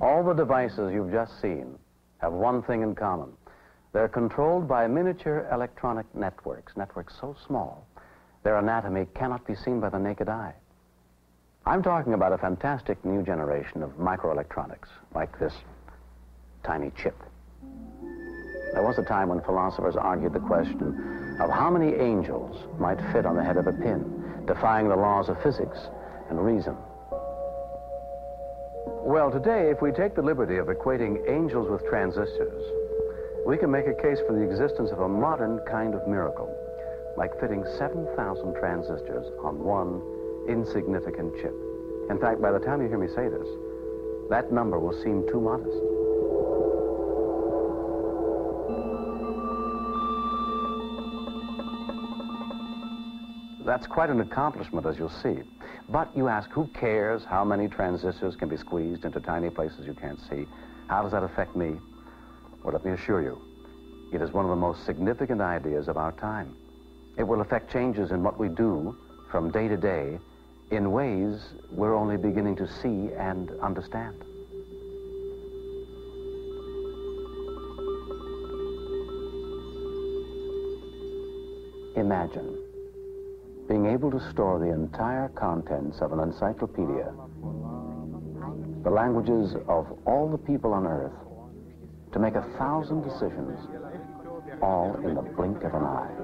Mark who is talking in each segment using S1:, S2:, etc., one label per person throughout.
S1: All the devices you've just seen have one thing in common. They're controlled by miniature electronic networks so small their anatomy cannot be seen by the naked eye. I'm talking about a fantastic new generation of microelectronics, like this tiny chip. There was a time when philosophers argued the question of how many angels might fit on the head of a pin, defying the laws of physics and reason. Well, today, if we take the liberty of equating angels with transistors, we can make a case for the existence of a modern kind of miracle, like fitting 7,000 transistors on one insignificant chip. In fact, by the time you hear me say this, that number will seem too modest. That's quite an accomplishment, as you'll see. But you ask, who cares how many transistors can be squeezed into tiny places you can't see? How does that affect me? Well, let me assure you, it is one of the most significant ideas of our time. It will affect changes in what we do from day to day in ways we're only beginning to see and understand. Imagine being able to store the entire contents of an encyclopedia, the languages of all the people on Earth, to make 1,000 decisions, all in the blink of an eye.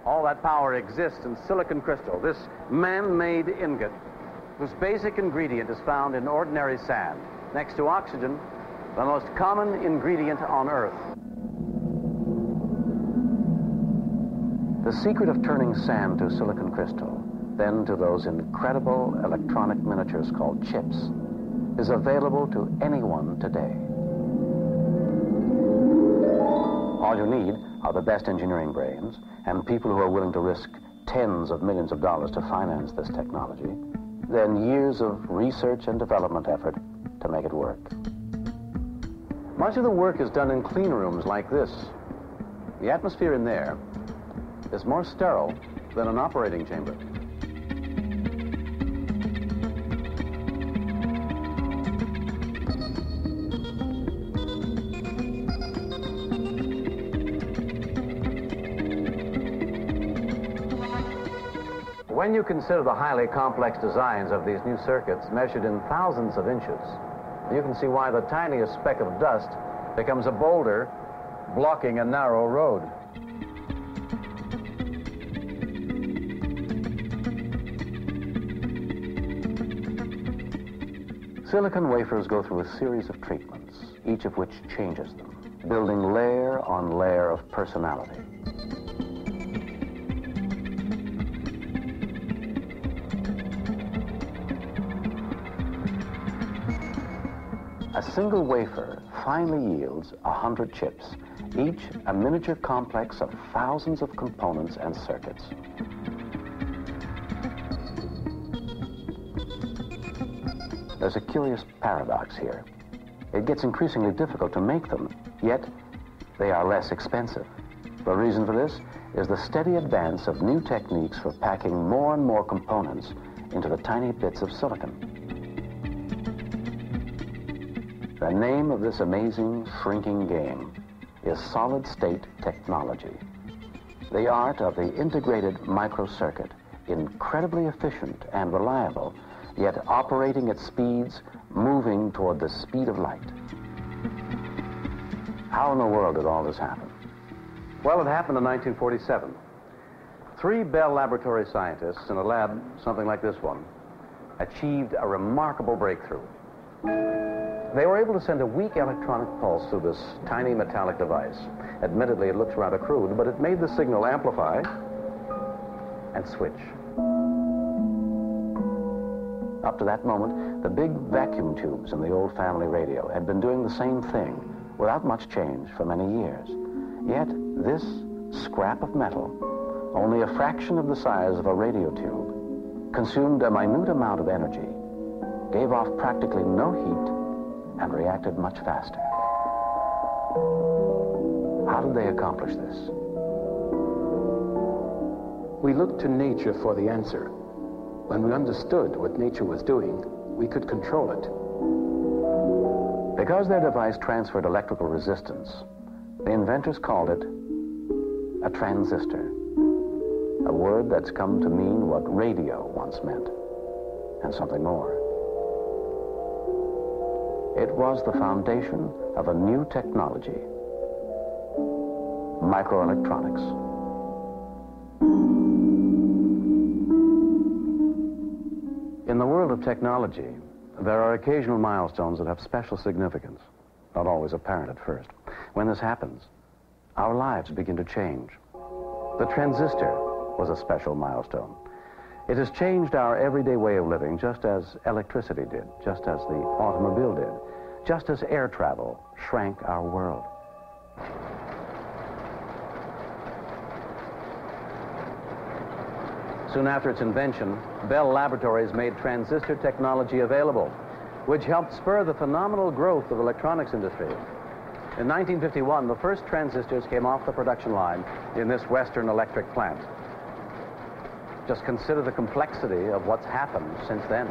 S1: All that power exists in silicon crystal, this man-made ingot, whose basic ingredient is found in ordinary sand, next to oxygen, the most common ingredient on Earth. The secret of turning sand to silicon crystal, then to those incredible electronic miniatures called chips, is available to anyone today. All you need are the best engineering brains and people who are willing to risk tens of millions of dollars to finance this technology, then years of research and development effort to make it work. Much of the work is done in clean rooms like this. The atmosphere in there is more sterile than an operating chamber. When you consider the highly complex designs of these new circuits measured in thousands of inches, you can see why the tiniest speck of dust becomes a boulder blocking a narrow road. Silicon wafers go through a series of treatments, each of which changes them, building layer on layer of personality. A single wafer finally yields 100 chips, each a miniature complex of thousands of components and circuits. There's a curious paradox here. It gets increasingly difficult to make them, yet they are less expensive. The reason for this is the steady advance of new techniques for packing more and more components into the tiny bits of silicon. The name of this amazing shrinking game is solid-state technology, the art of the integrated microcircuit, incredibly efficient and reliable, yet operating at speeds moving toward the speed of light. How in the world did all this happen? Well, it happened in 1947. Three Bell Laboratory scientists in a lab, something like this one, achieved a remarkable breakthrough. They were able to send a weak electronic pulse through this tiny metallic device. Admittedly, it looks rather crude, but it made the signal amplify and switch. Up to that moment, the big vacuum tubes in the old family radio had been doing the same thing without much change for many years. Yet, this scrap of metal, only a fraction of the size of a radio tube, consumed a minute amount of energy, gave off practically no heat, and reacted much faster. How did they accomplish this?
S2: We looked to nature for the answer. When we understood what nature was doing, we could control it.
S1: Because their device transferred electrical resistance, the inventors called it a transistor, a word that's come to mean what radio once meant, and something more. It was the foundation of a new technology, microelectronics. In the world of technology, there are occasional milestones that have special significance, not always apparent at first. When this happens, our lives begin to change. The transistor was a special milestone. It has changed our everyday way of living, just as electricity did, just as the automobile did, just as air travel shrank our world. Soon after its invention, Bell Laboratories made transistor technology available, which helped spur the phenomenal growth of the electronics industry. In 1951, the first transistors came off the production line in this Western electric plant. Just consider the complexity of what's happened since then.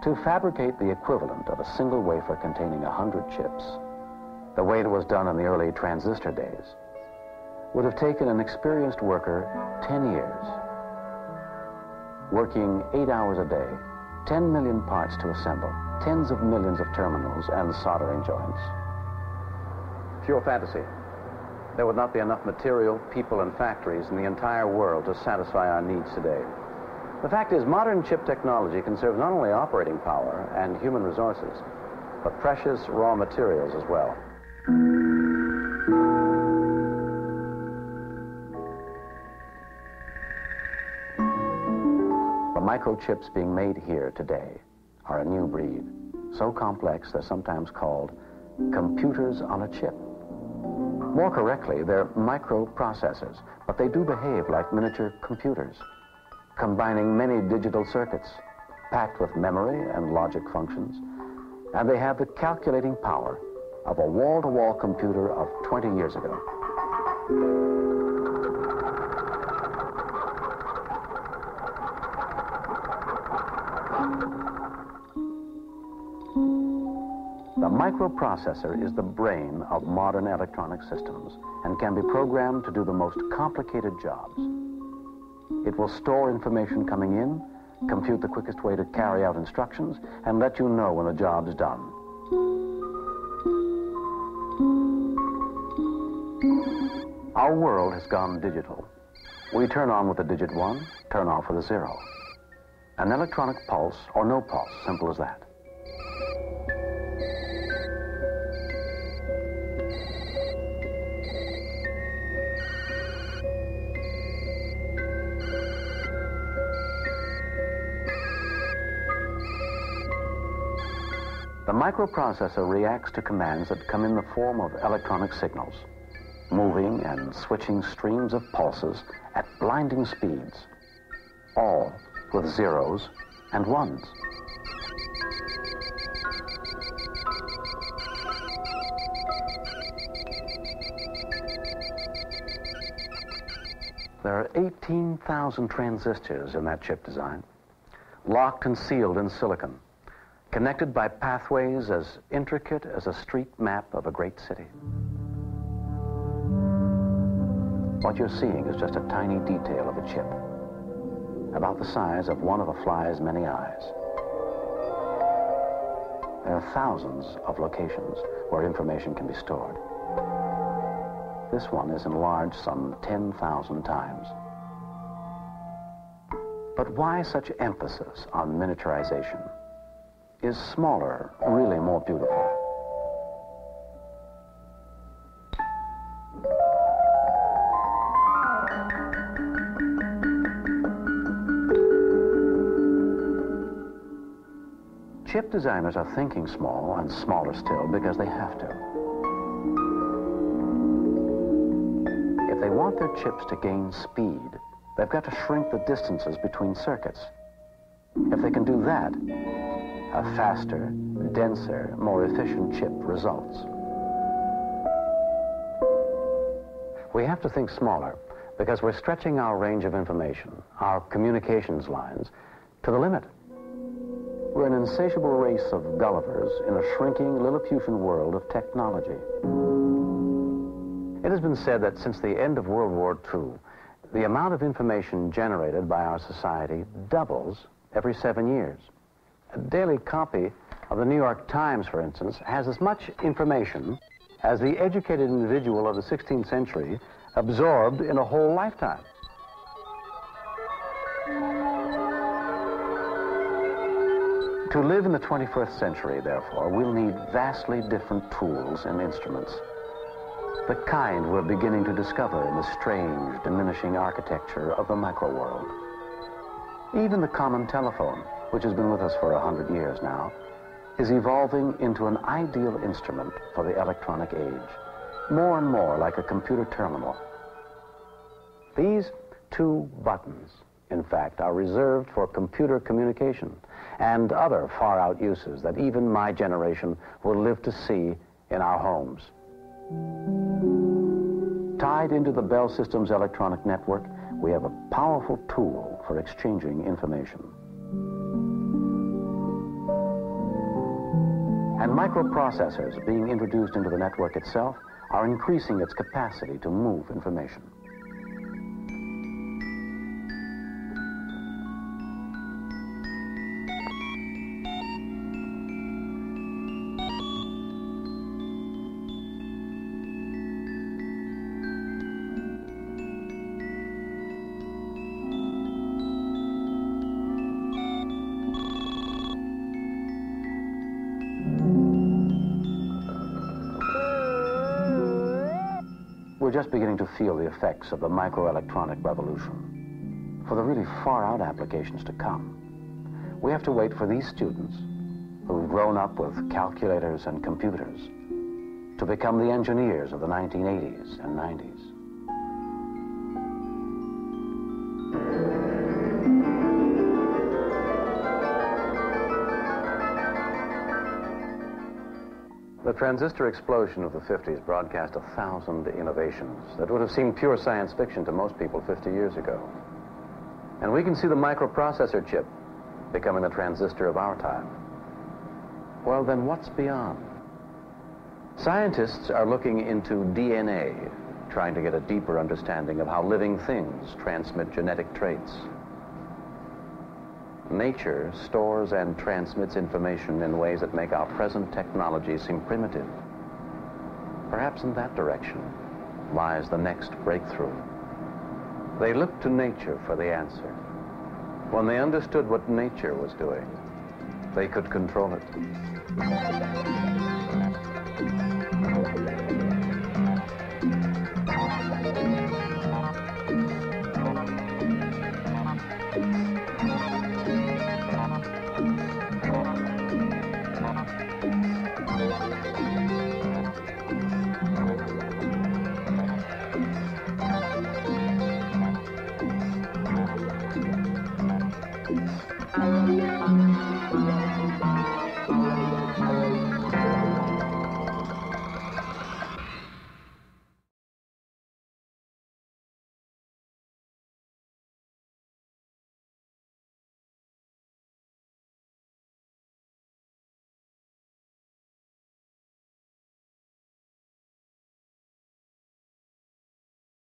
S1: To fabricate the equivalent of a single wafer containing 100 chips, the way it was done in the early transistor days, would have taken an experienced worker 10 years, working 8 hours a day, 10 million parts to assemble, tens of millions of terminals and soldering joints. Pure fantasy. There would not be enough material, people, and factories in the entire world to satisfy our needs today. The fact is, modern chip technology conserves not only operating power and human resources, but precious raw materials as well. The microchips being made here today are a new breed, so complex they're sometimes called computers on a chip. More correctly, they're microprocessors, but they do behave like miniature computers, combining many digital circuits, packed with memory and logic functions, and they have the calculating power of a wall-to-wall computer of 20 years ago. The microprocessor is the brain of modern electronic systems and can be programmed to do the most complicated jobs. It will store information coming in, compute the quickest way to carry out instructions, and let you know when the job's done. Our world has gone digital. We turn on with a digit 1, turn off with a 0. An electronic pulse or no pulse, simple as that. The microprocessor reacts to commands that come in the form of electronic signals, moving and switching streams of pulses at blinding speeds, all with zeros and ones. There are 18,000 transistors in that chip design, locked and sealed in silicon, connected by pathways as intricate as a street map of a great city. What you're seeing is just a tiny detail of a chip, about the size of one of a fly's many eyes. There are thousands of locations where information can be stored. This one is enlarged some 10,000 times. But why such emphasis on miniaturization? Is smaller really more beautiful? Chip designers are thinking small and smaller still because they have to. If they want their chips to gain speed, they've got to shrink the distances between circuits. If they can do that, a faster, denser, more efficient chip results. We have to think smaller because we're stretching our range of information, our communications lines, to the limit. We're an insatiable race of Gullivers in a shrinking Lilliputian world of technology. It has been said that since the end of World War II, the amount of information generated by our society doubles every 7 years. A daily copy of the New York Times, for instance, has as much information as the educated individual of the 16th century absorbed in a whole lifetime. To live in the 21st century, therefore, we'll need vastly different tools and instruments. The kind we're beginning to discover in the strange, diminishing architecture of the microworld. Even the common telephone, which has been with us for 100 years now, is evolving into an ideal instrument for the electronic age, more and more like a computer terminal. These two buttons, in fact, are reserved for computer communication and other far-out uses that even my generation will live to see in our homes. Tied into the Bell System's electronic network, we have a powerful tool for exchanging information. And microprocessors being introduced into the network itself are increasing its capacity to move information. We're just beginning to feel the effects of the microelectronic revolution. For the really far-out applications to come, we have to wait for these students who've grown up with calculators and computers to become the engineers of the 1980s and 90s. The transistor explosion of the 50s broadcast 1,000 innovations that would have seemed pure science fiction to most people 50 years ago. And we can see the microprocessor chip becoming the transistor of our time. Well, then what's beyond? Scientists are looking into DNA, trying to get a deeper understanding of how living things transmit genetic traits. Nature stores and transmits information in ways that make our present technology seem primitive. Perhaps in that direction lies the next breakthrough. They looked to nature for the answer. When they understood what nature was doing, they could control it.